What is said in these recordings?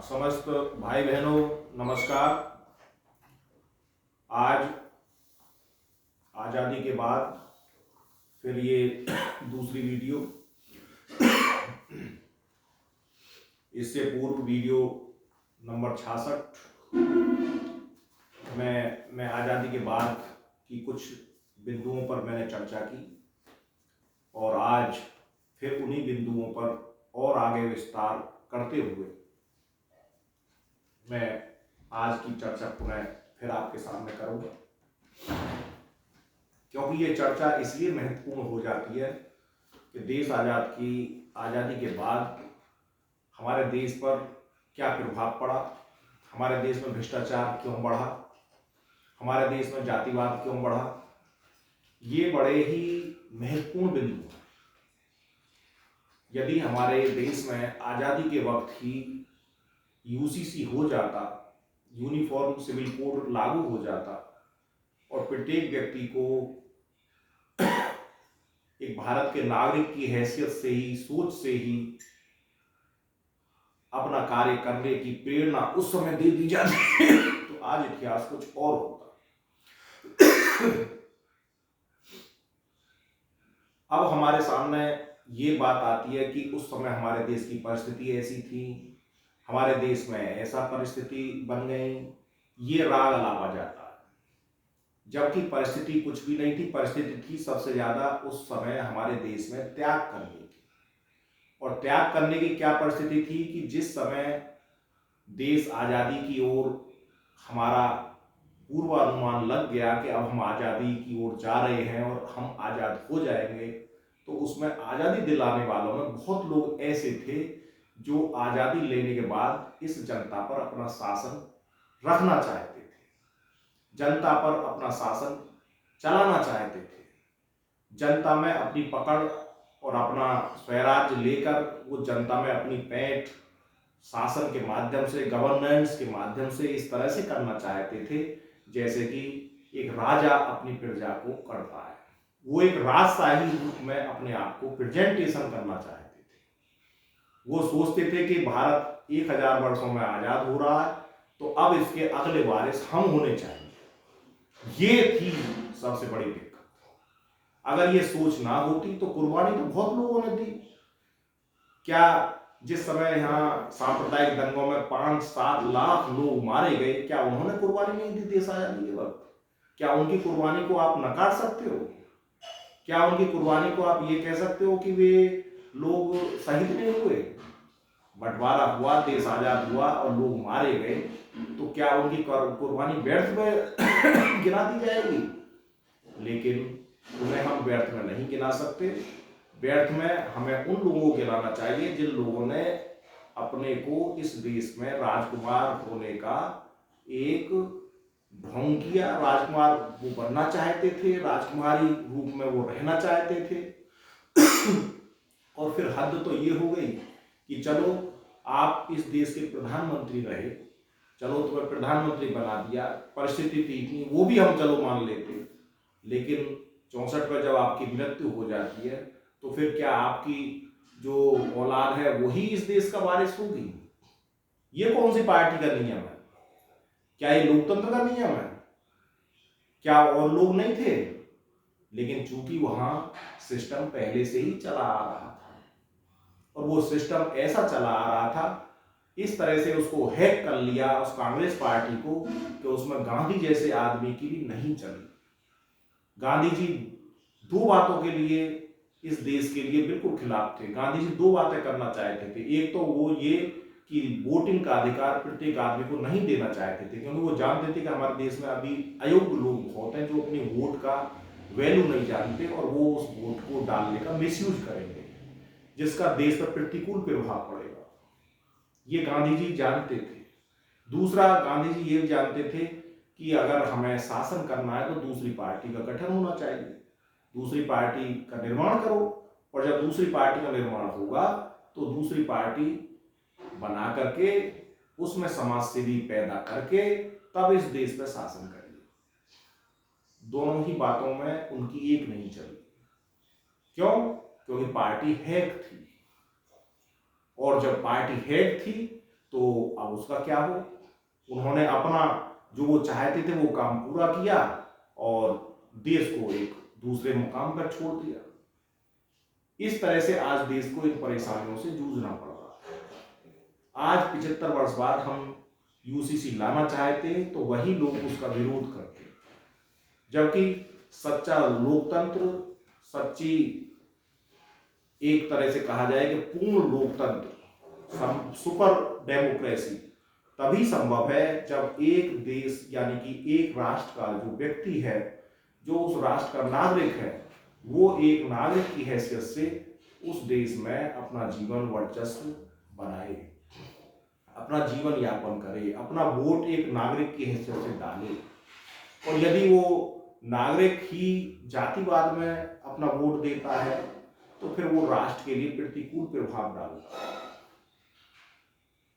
समस्त भाई बहनों नमस्कार। आज आज़ादी के बाद फिर ये दूसरी वीडियो। इससे पूर्व वीडियो नंबर 66 मैं आज़ादी के बाद की कुछ बिंदुओं पर मैंने चर्चा की और आज फिर उन्हीं बिंदुओं पर और आगे विस्तार करते हुए मैं आज की चर्चा पुनः फिर आपके सामने करूंगा, क्योंकि ये चर्चा इसलिए महत्वपूर्ण हो जाती है कि देश आज़ादी के बाद हमारे देश पर क्या प्रभाव पड़ा, हमारे देश में भ्रष्टाचार क्यों बढ़ा, हमारे देश में जातिवाद क्यों बढ़ा। ये बड़े ही महत्वपूर्ण बिंदु हैं। यदि हमारे देश में आज़ादी के वक्त ही यूसीसी हो जाता, यूनिफॉर्म सिविल कोड लागू हो जाता और प्रत्येक व्यक्ति को एक भारत के नागरिक की हैसियत से ही, सोच से ही अपना कार्य करने की प्रेरणा उस समय दे दी जाती तो आज इतिहास कुछ और होता। अब हमारे सामने ये बात आती है कि उस समय हमारे देश की परिस्थिति ऐसी थी, हमारे देश में ऐसा परिस्थिति बन गई, ये राग अलापा जाता है। जबकि परिस्थिति कुछ भी नहीं थी। परिस्थिति थी सबसे ज्यादा उस समय हमारे देश में त्याग करने की। और त्याग करने की क्या परिस्थिति थी कि जिस समय देश आजादी की ओर हमारा पूर्वानुमान लग गया कि अब हम आजादी की ओर जा रहे हैं और हम आजाद हो जाएंगे, तो उसमें आजादी दिलाने वालों में बहुत लोग ऐसे थे जो आजादी लेने के बाद इस जनता पर अपना शासन रखना चाहते थे, जनता पर अपना शासन चलाना चाहते थे, जनता में अपनी पकड़ और अपना स्वैराज्य लेकर वो जनता में अपनी पैठ शासन के माध्यम से, गवर्नेंस के माध्यम से इस तरह से करना चाहते थे जैसे कि एक राजा अपनी प्रजा को करता है। वो एक राजशाही रूप में अपने आप को प्रेजेंटेशन करना चाहते थे। वो सोचते थे कि भारत 1000 वर्षों में आजाद हो रहा है, तो अब इसके अगले वारिस हम होने चाहिए। ये थी सबसे बड़ी दिक्कत। अगर ये सोच ना होती तो कुर्बानी तो बहुत लोगों ने दी। क्या जिस समय यहाँ सांप्रदायिक दंगों में 5-7 लाख लोग मारे गए, क्या उन्होंने कुर्बानी नहीं दी देश आजादी के वक्त? क्या उनकी कुर्बानी को आप नकार सकते हो? क्या उनकी कुर्बानी को आप ये कह सकते हो कि वे लोग शहीद नहीं हुए? बंटवारा हुआ, देश आजाद हुआ और लोग मारे गए, तो क्या उनकी कुर्बानी व्यर्थ में गिना दी जाएगी? लेकिन उन्हें हम व्यर्थ में नहीं गिना सकते। व्यर्थ में हमें उन लोगों को गिनाना चाहिए जिन लोगों ने अपने को इस देश में राजकुमार होने का एक ढोंग किया। राजकुमार वो बनना चाहते थे, राजकुमारी रूप में वो रहना चाहते थे। और फिर हद तो ये हो गई कि चलो आप इस देश के प्रधानमंत्री रहे, चलो तुम्हें प्रधानमंत्री बना दिया, परिस्थिति ठीक नहीं, वो भी हम चलो मान लेते। लेकिन 64 में जब आपकी मृत्यु हो जाती है तो फिर क्या आपकी जो औलाद है वही इस देश का वारिस होगी? ये कौन सी पार्टी का नियम है? क्या ये लोकतंत्र का नियम है? क्या और लोग नहीं थे? लेकिन चूंकि वहां सिस्टम पहले से ही चला आ रहा था और वो सिस्टम ऐसा चला आ रहा था, इस तरह से उसको हैक कर लिया उस कांग्रेस पार्टी को कि उसमें गांधी जैसे आदमी की भी नहीं चली। गांधी जी 2 बातों के लिए इस देश के लिए बिल्कुल खिलाफ थे। गांधी जी 2 बातें करना चाहते थे। एक तो वो ये कि वोटिंग का अधिकार प्रत्येक आदमी को नहीं देना चाहते थे, क्योंकि वो जानते थे कि हमारे देश में अभी अयोग्य लोग बहुत हैं जो अपने वोट का वैल्यू नहीं जानते और वो उस वोट को डालने का मिसयूज करेंगे, जिसका देश पर प्रतिकूल प्रभाव पड़ेगा। ये गांधी जी जानते थे। दूसरा, गांधी जी ये जानते थे कि अगर हमें शासन करना है तो दूसरी पार्टी का गठन होना चाहिए, दूसरी पार्टी का निर्माण करो, और जब दूसरी पार्टी का निर्माण होगा तो दूसरी पार्टी बना करके उसमें समाज सेवी पैदा करके तब इस देश पर शासन करिए। दोनों ही बातों में उनकी एक नहीं चली। क्यों? क्योंकि पार्टी हैक थी, और जब पार्टी हैक थी तो अब उसका क्या हो? उन्होंने अपना जो वो चाहते थे वो काम पूरा किया और देश को एक दूसरे मुकाम पर छोड़ दिया। इस तरह से आज देश को इन परेशानियों से जूझना पड़ रहा है। आज 75 वर्ष बाद हम यूसीसी लाना चाहते हैं तो वही लोग उसका विरोध करते हैं, जबकि सच्चा लोकतंत्र, सच्ची एक तरह से कहा जाए कि पूर्ण लोकतंत्र, सुपर डेमोक्रेसी तभी संभव है जब एक देश यानी कि एक राष्ट्र का जो व्यक्ति है, जो उस राष्ट्र का नागरिक है, वो एक नागरिक की हैसियत से उस देश में अपना जीवन वर्चस्व बनाए, अपना जीवन यापन करे, अपना वोट एक नागरिक की हैसियत से डाले। और यदि वो नागरिक ही जातिवाद में अपना वोट देता है तो फिर वो राष्ट्र के लिए प्रतिकूल प्रभाव डालता है।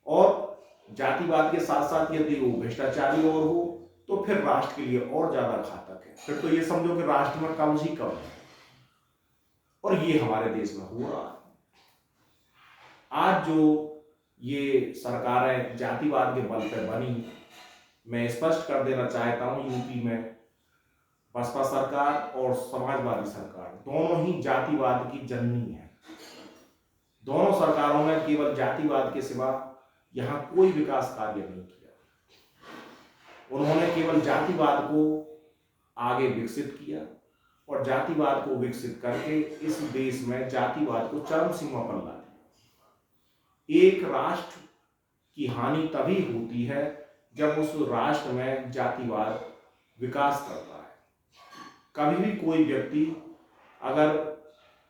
और जातिवाद के साथ साथ यदि वो भ्रष्टाचारी और हो तो फिर राष्ट्र के लिए और ज्यादा घातक है। फिर तो ये समझो कि राष्ट्र में कब्ज ही कब्ज है। और ये हमारे देश में हो रहा है। आज जो ये सरकारें जातिवाद के बल पर बनी, मैं स्पष्ट कर देना चाहता हूं, यूपी में बसपा सरकार और समाजवादी सरकार दोनों ही जातिवाद की जननी है। दोनों सरकारों ने केवल जातिवाद के सिवा यहां कोई विकास कार्य नहीं किया। उन्होंने केवल जातिवाद को आगे विकसित किया और जातिवाद को विकसित करके इस देश में जातिवाद को चरम सीमा पर ला दिया। एक राष्ट्र की हानि तभी होती है जब उस राष्ट्र में जातिवाद विकास करता है। कभी भी कोई व्यक्ति अगर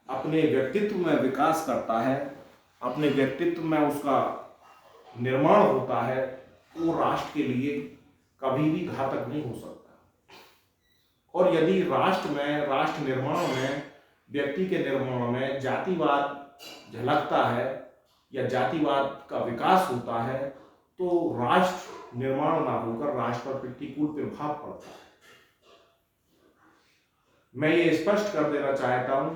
अपने व्यक्तित्व में विकास करता है, अपने व्यक्तित्व में उसका निर्माण होता है, वो राष्ट्र के लिए कभी भी घातक नहीं हो सकता। और यदि राष्ट्र में, राष्ट्र निर्माण में, व्यक्ति के निर्माण में जातिवाद झलकता है या जातिवाद का विकास होता है तो राष्ट्र निर्माण ना होकर राष्ट्र पर प्रतिकूल प्रभाव पड़ता है। मैं ये स्पष्ट कर देना चाहता हूं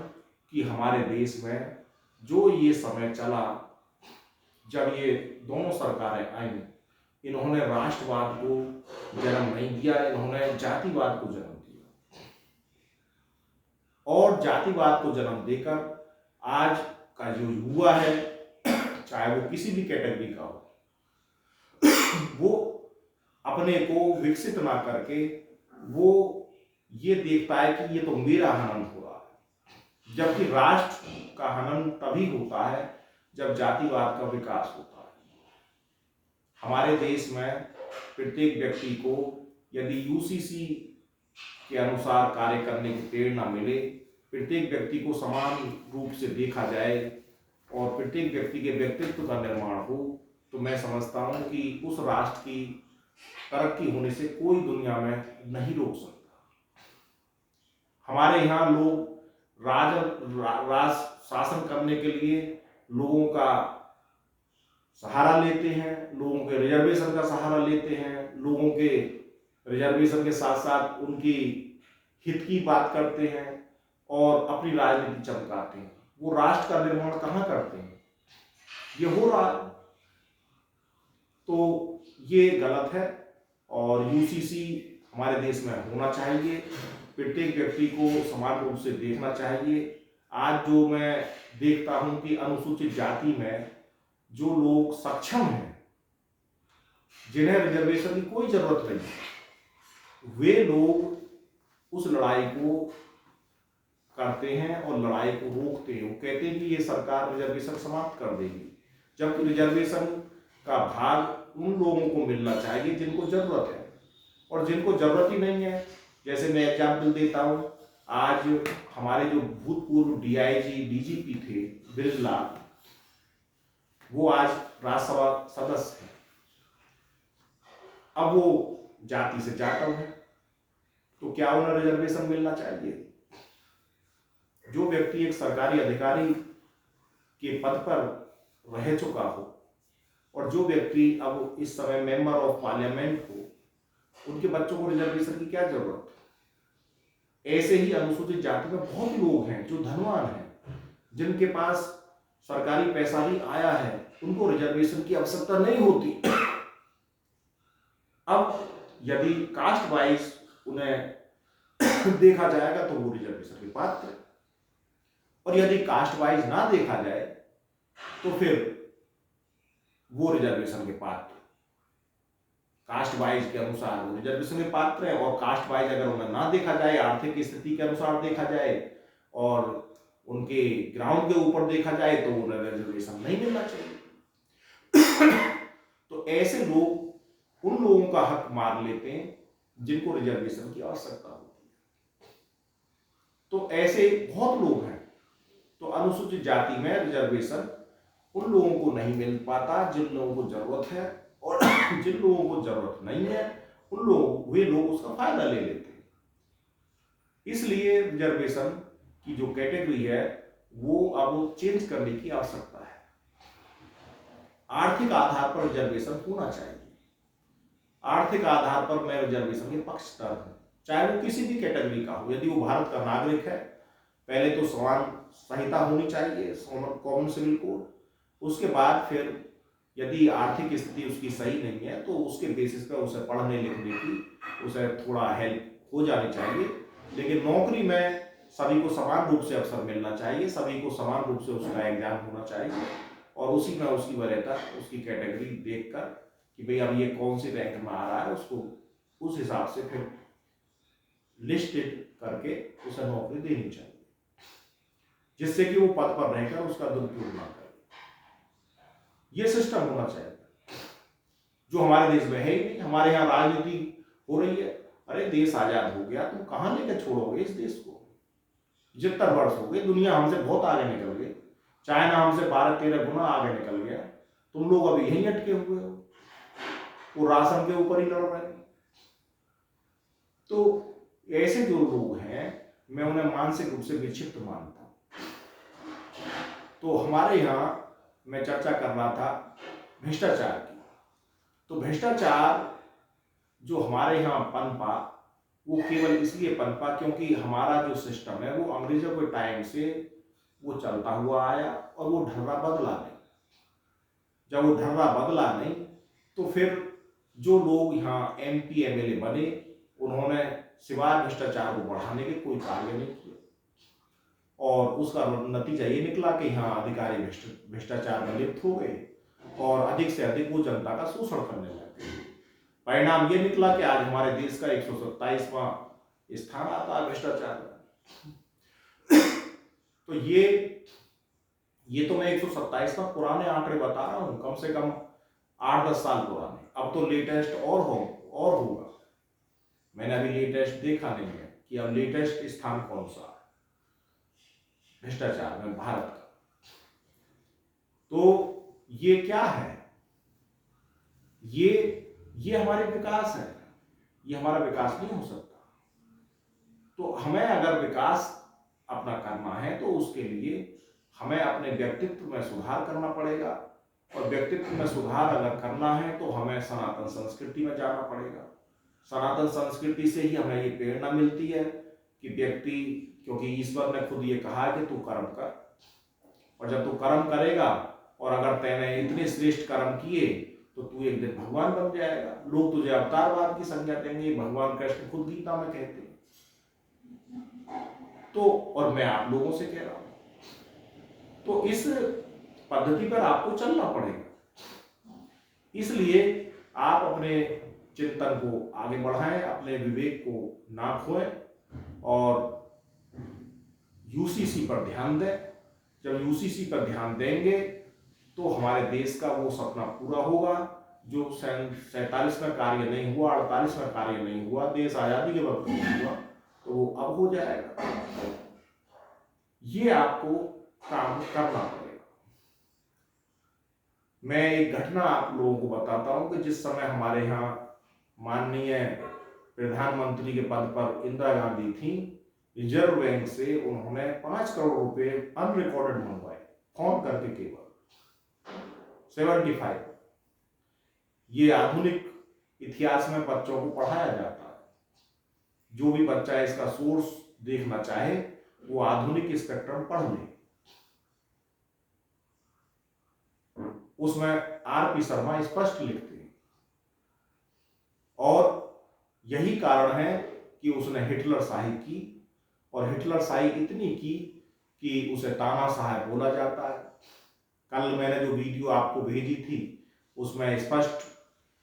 कि हमारे देश में जो ये समय चला जब ये दोनों सरकारें आई, इन्होंने राष्ट्रवाद को जन्म नहीं दिया, इन्होंने जातिवाद को जन्म दिया। और जातिवाद को जन्म देकर आज का जो युवा है, चाहे वो किसी भी कैटेगरी का हो, वो अपने को विकसित ना करके वो ये देखता है कि ये तो मेरा हनन हो रहा है, जबकि राष्ट्र का हनन तभी होता है जब जातिवाद का विकास होता है। हमारे देश में प्रत्येक व्यक्ति को यदि यूसीसी के अनुसार कार्य करने की प्रेरणा मिले, प्रत्येक व्यक्ति को समान रूप से देखा जाए और प्रत्येक व्यक्ति के व्यक्तित्व का निर्माण हो, तो मैं समझता हूं कि उस राष्ट्र की तरक्की होने से कोई दुनिया में नहीं रोक सकता। हमारे यहाँ लोग राज शासन करने के लिए लोगों का सहारा लेते हैं, लोगों के रिजर्वेशन का सहारा लेते हैं, लोगों के रिजर्वेशन के साथ साथ उनकी हित की बात करते हैं और अपनी राजनीति चमकाते हैं। वो राष्ट्र का निर्माण कहाँ करते हैं? ये हो रहा है। तो ये गलत है और यूसीसी हमारे देश में होना चाहिए। प्रत्येक व्यक्ति को समान रूप से देखना चाहिए। आज जो मैं देखता हूं कि अनुसूचित जाति में जो लोग सक्षम हैं, जिन्हें रिजर्वेशन की कोई जरूरत नहीं, वे लोग उस लड़ाई को करते हैं और लड़ाई को रोकते हैं। वो कहते हैं कि ये सरकार रिजर्वेशन समाप्त कर देगी, जबकि रिजर्वेशन का भाग उन लोगों को मिलना चाहिए जिनको जरूरत है। और जिनको जरूरत ही नहीं है, जैसे मैं एग्जाम्पल देता हूं, आज हमारे जो भूतपूर्व डीआईजी डीजीपी थे बिरला, वो आज राज्यसभा सदस्य हैं। अब वो जाति से जाटव है, तो क्या उन्हें रिजर्वेशन मिलना चाहिए? जो व्यक्ति एक सरकारी अधिकारी के पद पर रह चुका हो और जो व्यक्ति अब इस समय मेंबर ऑफ पार्लियामेंट हो, उनके बच्चों को रिजर्वेशन की क्या जरूरत है? ऐसे ही अनुसूचित जाति में बहुत लोग हैं जो धनवान हैं, जिनके पास सरकारी पैसा भी आया है उनको रिजर्वेशन की आवश्यकता नहीं होती। अब यदि कास्ट वाइज उन्हें देखा जाएगा तो वो रिजर्वेशन के पात्र है, और यदि कास्ट वाइज ना देखा जाए तो फिर वो रिजर्वेशन के पात्र, कास्ट वाइज के अनुसार वो रिजर्वेशन के पात्र है, और कास्ट वाइज अगर उन्हें ना देखा जाए, आर्थिक स्थिति के अनुसार देखा जाए और उनके ग्राउंड के ऊपर देखा जाए तो उन्हें रिजर्वेशन नहीं मिलना चाहिए। तो ऐसे लोग उन लोगों का हक मार लेते हैं जिनको रिजर्वेशन की आवश्यकता होती है। तो ऐसे बहुत लोग हैं। तो अनुसूचित जाति में रिजर्वेशन उन लोगों को नहीं मिल पाता जिन लोगों को जरूरत है, और जिन लोगों को जरूरत नहीं है वे लोग उसका फायदा ले लेते हैं। इसलिए रिजर्वेशन की जो कैटेगरी है वो अब चेंज करने की आवश्यकता है। आर्थिक आधार पर रिजर्वेशन होना चाहिए। आर्थिक आधार पर मैं रिजर्वेशन के पक्षधर हूं, चाहे वो किसी भी कैटेगरी का हो। यदि वो भारत का नागरिक है, पहले तो समान संहिता होनी चाहिए, कॉमन सिविल कोड। उसके बाद फिर यदि आर्थिक स्थिति उसकी सही नहीं है तो उसके बेसिस पर उसे पढ़ने लिखने की उसे थोड़ा हेल्प हो जानी चाहिए। लेकिन नौकरी में सभी को समान रूप से अवसर मिलना चाहिए, सभी को समान रूप से उसका एग्जाम होना चाहिए, और उसी में उसकी वरीयता, उसकी कैटेगरी देखकर कि भाई अब ये कौन सी रैंक में आ रहा है, उसको उस हिसाब से फिर लिस्टेड करके उसे नौकरी देनी चाहिए, जिससे कि वो पद पर रहकर उसका दुरुपयोग ना करे। ये सिस्टम होना चाहिए, जो हमारे देश में है ही नहीं। हमारे यहाँ राजनीति हो रही है, अरे देश आजाद हो गया, तुम कहां लेकर छोड़ोगे इस देश को? 75 वर्ष हो गए, दुनिया हमसे बहुत आगे निकल गई, चाइना हमसे 12-13 गुना आगे निकल गया, तुम लोग अभी यहीं अटके हुए हो, वो राशन के ऊपर ही लड़ रहे हैं। तो ऐसे जो लोग हैं मैं उन्हें मानसिक रूप से विक्षिप्त मानता हूं। तो हमारे यहाँ मैं चर्चा कर रहा था भ्रष्टाचार की। तो भ्रष्टाचार जो हमारे यहाँ पनपा, वो केवल इसलिए पनपा क्योंकि हमारा जो सिस्टम है वो अंग्रेजों के टाइम से वो चलता हुआ आया, और वो ढर्रा बदला नहीं। जब वो ढर्रा बदला नहीं तो फिर जो लोग यहाँ MP MLA बने, उन्होंने सिवाय भ्रष्टाचार को बढ़ाने के कोई कार्य नहीं किए, और उसका नतीजा ये निकला कि यहाँ अधिकारी भ्रष्टाचार में लिप्त हो गए और अधिक से अधिक वो जनता का शोषण करने लगे। परिणाम ये निकला कि आज हमारे देश का 127वां स्थान आता है भ्रष्टाचार में। तो ये तो मैं 127वां पुराने आंकड़े बता रहा हूं, कम से कम 8-10 साल पुराने। अब तो लेटेस्ट और होगा। मैंने अभी लेटेस्ट देखा नहीं है कि अब लेटेस्ट स्थान कौन सा है भ्रष्टाचार में भारत का। तो ये क्या है? ये हमारे विकास है। ये हमारा विकास नहीं हो सकता। तो हमें अगर विकास अपना करना है तो उसके लिए हमें अपने व्यक्तित्व में सुधार करना पड़ेगा, और व्यक्तित्व में सुधार अगर करना है तो हमें सनातन संस्कृति में जाना पड़ेगा। सनातन संस्कृति से ही हमें ये प्रेरणा मिलती है कि व्यक्ति, क्योंकि ईश्वर ने खुद ये कहा है कि तू कर्म कर, और जब तू कर्म करेगा और अगर तैने इतने श्रेष्ठ कर्म किए तो तू एक दिन भगवान बन जाएगा। लोग तुझे अवतारवाद की संज्ञा देंगे, भगवान कृष्ण खुद गीता में कहते हैं। तो और मैं आप लोगों से कह रहा हूं, तो इस पद्धति पर आपको चलना पड़ेगा। इसलिए आप अपने चिंतन को आगे बढ़ाएं, अपने विवेक को ना खोएं, और UCC पर ध्यान दें। जब UCC पर ध्यान देंगे तो हमारे देश का वो सपना पूरा होगा जो 47 में कार्य नहीं हुआ, 48 में कार्य नहीं हुआ, देश आजादी के वक्त नहीं हुआ, तो वो अब हो जाएगा। ये आपको काम करना पड़ेगा। मैं एक घटना आप लोगों को बताता हूं कि जिस समय हमारे यहाँ माननीय प्रधानमंत्री के पद पर इंदिरा गांधी थी, रिजर्व बैंक से उन्होंने 5 करोड़ रुपए अनरिकॉर्डेड मंगवाए, फोन करके केवल 75। ये आधुनिक इतिहास में बच्चों को पढ़ाया जाता है। जो भी बच्चा इसका सोर्स देखना चाहे वो आधुनिक स्पेक्ट्रम पढ़ ले। उसमें आर पी शर्मा स्पष्ट लिखते हैं। और यही कारण है कि उसने हिटलर शाही की, और हिटलर शाही इतनी की कि उसे तानाशाह बोला जाता है। कल मैंने जो वीडियो आपको भेजी थी उसमें स्पष्ट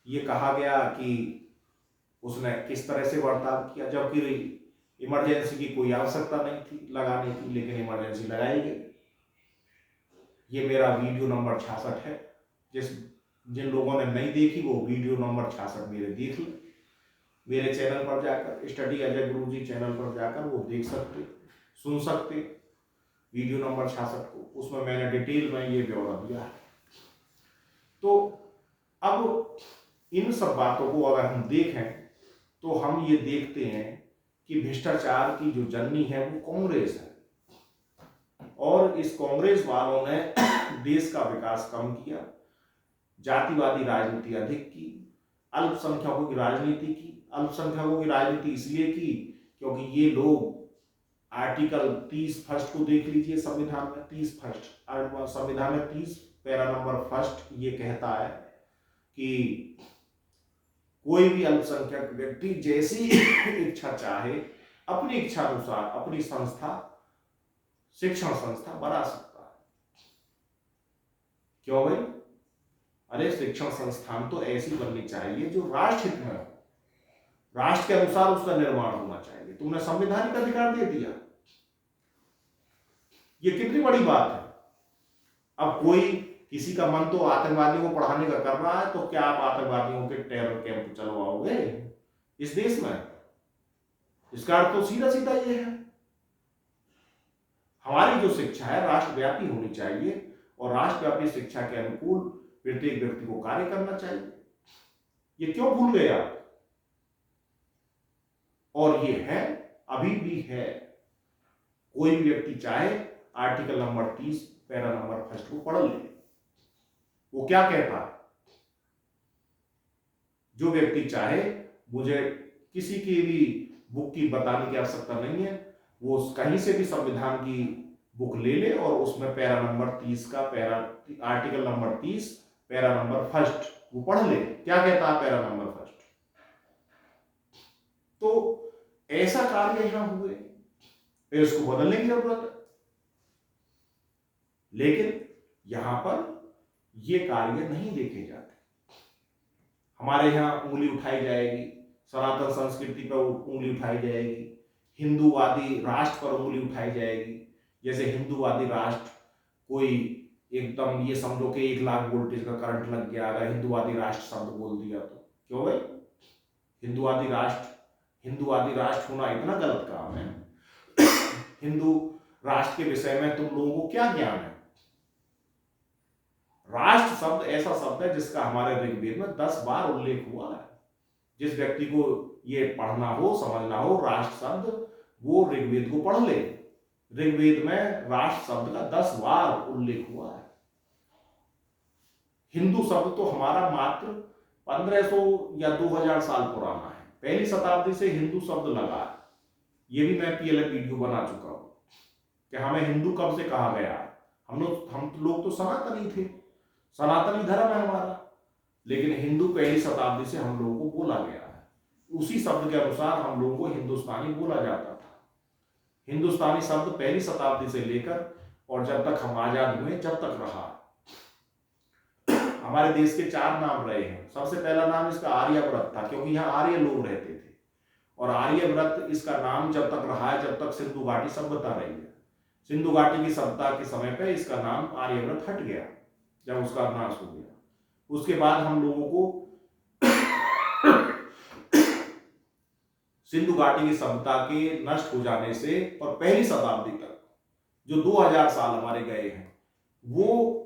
ये कहा गया कि उसने किस तरह से बर्ताव किया, जबकि इमरजेंसी की कोई आवश्यकता नहीं थी लगाने की, लेकिन इमरजेंसी लगाई गई। ये मेरा वीडियो नंबर 66 है। जिन लोगों ने नहीं देखी वो वीडियो नंबर 66 मेरे देख लें। मेरे चैनल पर जाकर, स्टडी अजय गुरुजी चैनल पर जाकर वो देख सकते, सुन सकते वीडियो नंबर 66 को। उसमें मैंने डिटेल में ये ब्यौरा दिया है। तो अब इन सब बातों को अगर हम देखें तो हम ये देखते हैं कि भ्रष्टाचार की जो जननी है वो कांग्रेस है, और इस कांग्रेस वालों ने देश का विकास कम किया, जातिवादी राजनीति अधिक की, अल्पसंख्यकों की राजनीति की। अल्पसंख्यकों की राजनीति इसलिए की क्योंकि ये लोग आर्टिकल 30 फर्स्ट को देख लीजिए, संविधान में 30 फर्स्ट, संविधान में 30 पैरा नंबर फर्स्ट ये कहता है कि कोई भी अल्पसंख्यक व्यक्ति जैसी इच्छा चाहे अपनी इच्छा अनुसार अपनी संस्था, शिक्षण संस्था बना सकता है। क्यों भाई? अरे शिक्षण संस्थान तो ऐसी बननी चाहिए जो राष्ट्र हित में हो, राष्ट्र के अनुसार उसका निर्माण होना चाहिए। तुमने संवैधानिक अधिकार दे दिया, ये कितनी बड़ी बात है। अब कोई किसी का मन तो आतंकवादियों को पढ़ाने का कर रहा है, तो क्या आप आतंकवादियों के टेरर कैंप चलवाओगे इस देश में? इसका अर्थ तो सीधा सीधा ये है। हमारी जो शिक्षा है राष्ट्रव्यापी होनी चाहिए, और राष्ट्रव्यापी शिक्षा के अनुकूल प्रत्येक व्यक्ति को कार्य करना चाहिए। ये क्यों भूल गए आप? और ये है, अभी भी है। कोई भी व्यक्ति चाहे article number 30 para number first को पढ़ ले। वो क्या कहता है? जो व्यक्ति चाहे, मुझे किसी की भी बुक की बताने की आवश्यकता नहीं है, वो कहीं से भी संविधान की बुक ले ले और उसमें पैरा नंबर 30 का article number 30 para number first वो पढ़ ले। क्या कहता है पैरा नंबर फर्स्ट? तो ऐसा कार्य यहां हुए, फिर इसको बदलने की जरूरत है। लेकिन यहां पर ये कार्य नहीं देखे जाते। हमारे यहां उंगली उठाई जाएगी, सनातन संस्कृति पर उंगली उठाई जाएगी, हिंदूवादी राष्ट्र पर उंगली उठाई जाएगी। जैसे हिंदूवादी राष्ट्र, कोई एकदम ये समझो कि 1 लाख वोल्टेज का करंट लग गया अगर हिंदूवादी राष्ट्र शब्द बोल दिया तो। क्यों भाई? हिंदूवादी राष्ट्र होना इतना गलत काम है? हिंदू राष्ट्र के विषय में तुम लोगों को क्या ज्ञान है? राष्ट्र शब्द ऐसा शब्द है जिसका हमारे ऋग्वेद में 10 बार उल्लेख हुआ है। जिस व्यक्ति को ये पढ़ना हो, समझना हो राष्ट्र शब्द, वो ऋग्वेद को पढ़ ले। ऋग्वेद में राष्ट्र शब्द का 10 बार उल्लेख हुआ है। हिंदू शब्द तो हमारा मात्र 1500 या 2000 साल पुराना है। पहली शताब्दी से हिंदू शब्द लगा है। ये भी मैं पीएलए वीडियो बना चुका हूं कि हमें हिंदू कब से कहा गया। हम लोग तो सनातनी थे, सनातनी धर्म है हमारा, लेकिन हिंदू पहली शताब्दी से हम लोगों को बोला गया है। उसी शब्द के अनुसार हम लोगों को हिंदुस्तानी बोला जाता था। हिंदुस्तानी शब्द पहली शताब्दी से लेकर और जब तक हम आजाद हुए जब तक रहा। हमारे देश के 4 नाम रहे हैं। सबसे पहला नाम इसका आर्यव्रत था, क्योंकि यहाँ आर्य लोग रहते थे, और आर्यव्रत इसका नाम जब तक रहा है जब तक सिंधु घाटी सभ्यता रही है। सिंधु घाटी की सभ्यता के समय पे इसका नाम आर्यव्रत हट गया जब उसका नाश हो गया। उसके बाद हम लोगों को सिंधु घाटी की सभ्यता के नष्ट हो जाने से और पहली शताब्दी तक जो 2000 साल हमारे गए हैं वो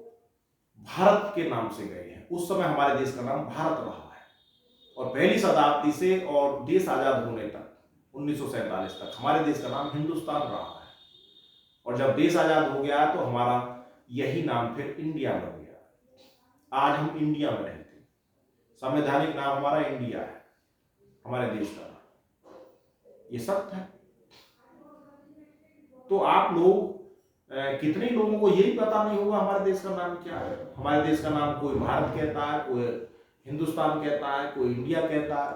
भारत के नाम से गए हैं। उस समय हमारे देश का नाम भारत रहा है, और पहली शताब्दी से और देश आजाद होने तक 1947 तक हमारे देश का नाम हिंदुस्तान रहा है। और जब देश आजाद हो गया तो हमारा यही नाम फिर इंडिया बन गया। आज हम इंडिया में रहते हैं, संवैधानिक नाम हमारा इंडिया है, हमारे देश का। ये सत्य है। तो आप लोग कितने लोगों को यही पता नहीं होगा हमारे देश का नाम क्या है। हमारे देश का नाम कोई भारत कहता है, कोई हिंदुस्तान कहता है, कोई इंडिया कहता है,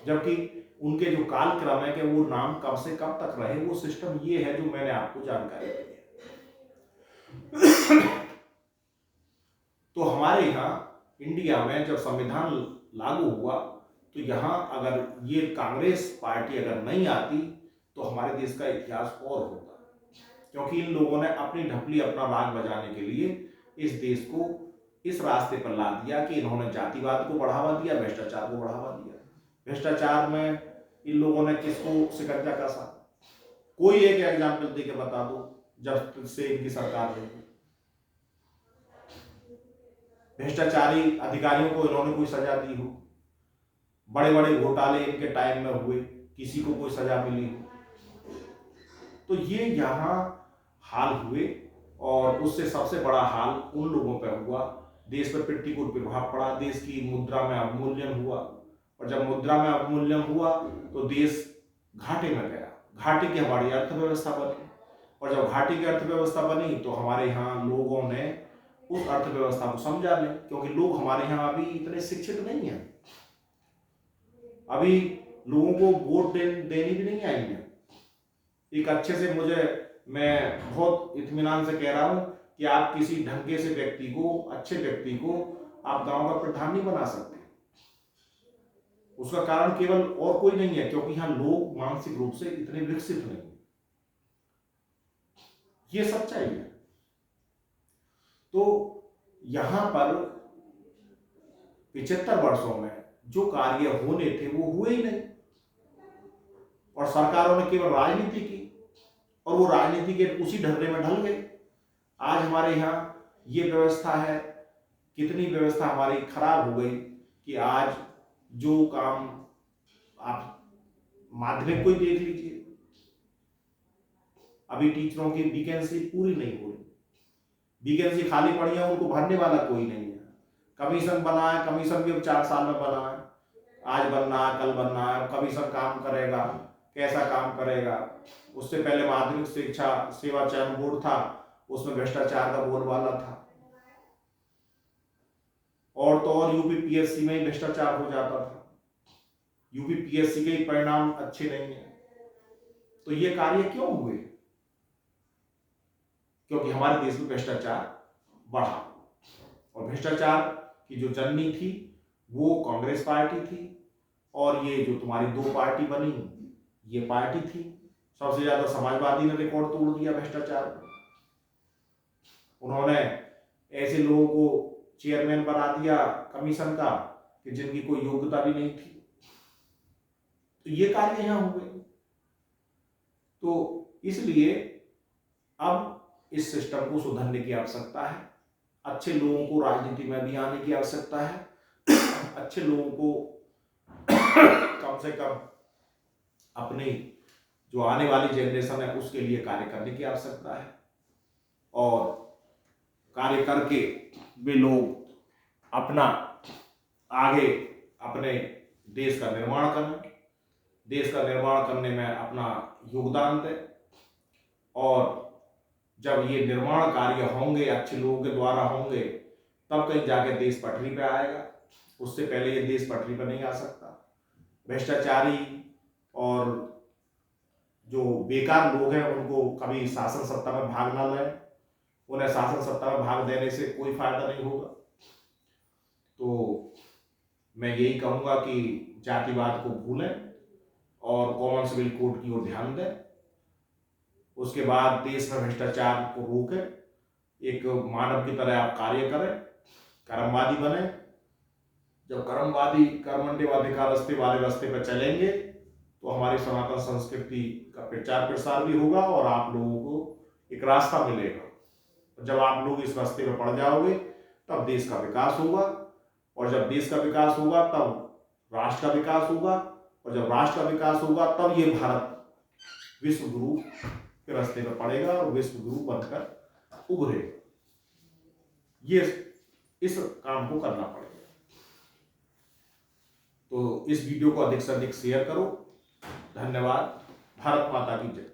जबकि उनके जो कालक्रम है कि वो नाम कब से कब तक रहे, वो सिस्टम ये है जो मैंने आपको जानकारी दी है। तो हमारे यहाँ इंडिया में जब संविधान लागू हुआ तो यहाँ अगर ये कांग्रेस पार्टी अगर नहीं आती तो हमारे देश का इतिहास और होता, क्योंकि इन लोगों ने अपनी ढपली अपना राग बजाने के लिए इस देश को इस रास्ते पर ला दिया कि इन्होंने जातिवाद को बढ़ावा दिया, भ्रष्टाचार को बढ़ावा दिया। भ्रष्टाचार में इन लोगों ने किसको शिकंजा कसा? कोई एक एग्जाम्पल देके बता दो जब से इनकी सरकार रही। भ्रष्टाचारी अधिकारियों को इन्होंने कोई सजा दी हो? बड़े बड़े घोटाले इनके टाइम में हुए, किसी को कोई सजा मिली हो? तो ये यहाँ हाल हुए और उससे सबसे बड़ा हाल उन लोगों पर हुआ, देश पर प्रतिकूल प्रभाव पड़ा, देश की मुद्रा में अवमूल्यन हुआ, और जब मुद्रा में अवमूल्यन हुआ तो देश घाटे में गया। घाटे की हमारी अर्थव्यवस्था बनी, और जब घाटे की अर्थव्यवस्था बनी तो हमारे यहाँ लोगों ने उस अर्थव्यवस्था को समझा नहीं, क्योंकि लोग हमारे यहाँ अभी इतने शिक्षित नहीं हैं, अभी लोगों को वोट देनी भी नहीं आई है। एक अच्छे से मैं बहुत इत्मीनान से कह रहा हूं कि आप किसी ढंगे से व्यक्ति को, अच्छे व्यक्ति को आप गांव का प्रधान नहीं बना सकते। उसका कारण केवल और कोई नहीं है, क्योंकि यहां लोग मानसिक रूप से इतने विकसित नहीं, ये सच्चाई है। तो यहां पर 75 वर्षों में जो कार्य होने थे वो हुए ही नहीं, और सरकारों ने केवल राजनीति की और वो राजनीति के उसी ढर्रे में ढल गए। आज हमारे यहाँ ये व्यवस्था है, कितनी व्यवस्था हमारी खराब हो गई कि आज जो काम आप माध्यमिक को ही देख लीजिए, अभी टीचरों की वैकेंसी पूरी नहीं हो रही, वैकेंसी खाली पड़ी है, उनको भरने वाला कोई नहीं है। कमीशन बना है, कमीशन भी अब 4 साल में बना है, आज बनना है, कल बनना है। कमीशन काम करेगा, कैसा काम करेगा? उससे पहले माध्यमिक शिक्षा सेवा चयन बोर्ड था, उसमें भ्रष्टाचार का बोलबाला था, और तो और यूपीपीएससी में ही भ्रष्टाचार हो जाता था। यूपीपीएससी के ही परिणाम अच्छे नहीं है। तो ये कार्य क्यों हुए? क्योंकि हमारे देश में भ्रष्टाचार बढ़ा, और भ्रष्टाचार की जो जननी थी वो कांग्रेस पार्टी थी, और ये जो तुम्हारी 2 पार्टी बनी ये पार्टी थी। सबसे ज्यादा समाजवादी ने रिकॉर्ड तोड़ दिया भ्रष्टाचार में। उन्होंने ऐसे लोगों को चेयरमैन बना दिया कमीशन का कि जिनकी कोई योग्यता भी नहीं थी। तो ये कार्य यहां हुए। तो इसलिए अब इस सिस्टम को सुधारने की आवश्यकता है, अच्छे लोगों को राजनीति में भी आने की आवश्यकता है, अच्छे लोगों को कम से कम अपनी जो आने वाली जनरेशन है उसके लिए कार्य करने की आवश्यकता है, और कार्य करके वे लोग अपना आगे अपने देश का निर्माण करें, देश का निर्माण करने में अपना योगदान दें। और जब ये निर्माण कार्य होंगे, अच्छे लोगों के द्वारा होंगे, तब कहीं जाके देश पटरी पे आएगा। उससे पहले ये देश पटरी पर नहीं आ सकता। भ्रष्टाचारी और जो बेकार लोग हैं उनको कभी शासन सत्ता में भाग ना लें, उन्हें शासन सत्ता में भाग देने से कोई फायदा नहीं होगा। तो मैं यही कहूंगा कि जातिवाद को भूलें और कॉमन सिविल कोड की ओर ध्यान दें। उसके बाद देश में भ्रष्टाचार को रोकें, एक मानव की तरह आप कार्य करें, कर्मवादी बने। जब कर्मवादी कर्मण्येवाधिकारस्ते वाले रास्ते पर चलेंगे तो हमारी सनातन संस्कृति का प्रचार प्रसार भी होगा और आप लोगों को एक रास्ता मिलेगा। जब आप लोग इस रास्ते पर पड़ जाओगे तब देश का विकास होगा, और जब देश का विकास होगा तब राष्ट्र का विकास होगा, और जब राष्ट्र का विकास होगा तब ये भारत विश्व गुरु के रास्ते पर पड़ेगा और विश्व गुरु बनकर उभरेगा। ये इस काम को करना पड़ेगा। तो इस वीडियो को अधिक से अधिक शेयर करो। धन्यवाद। भारत माता की जय।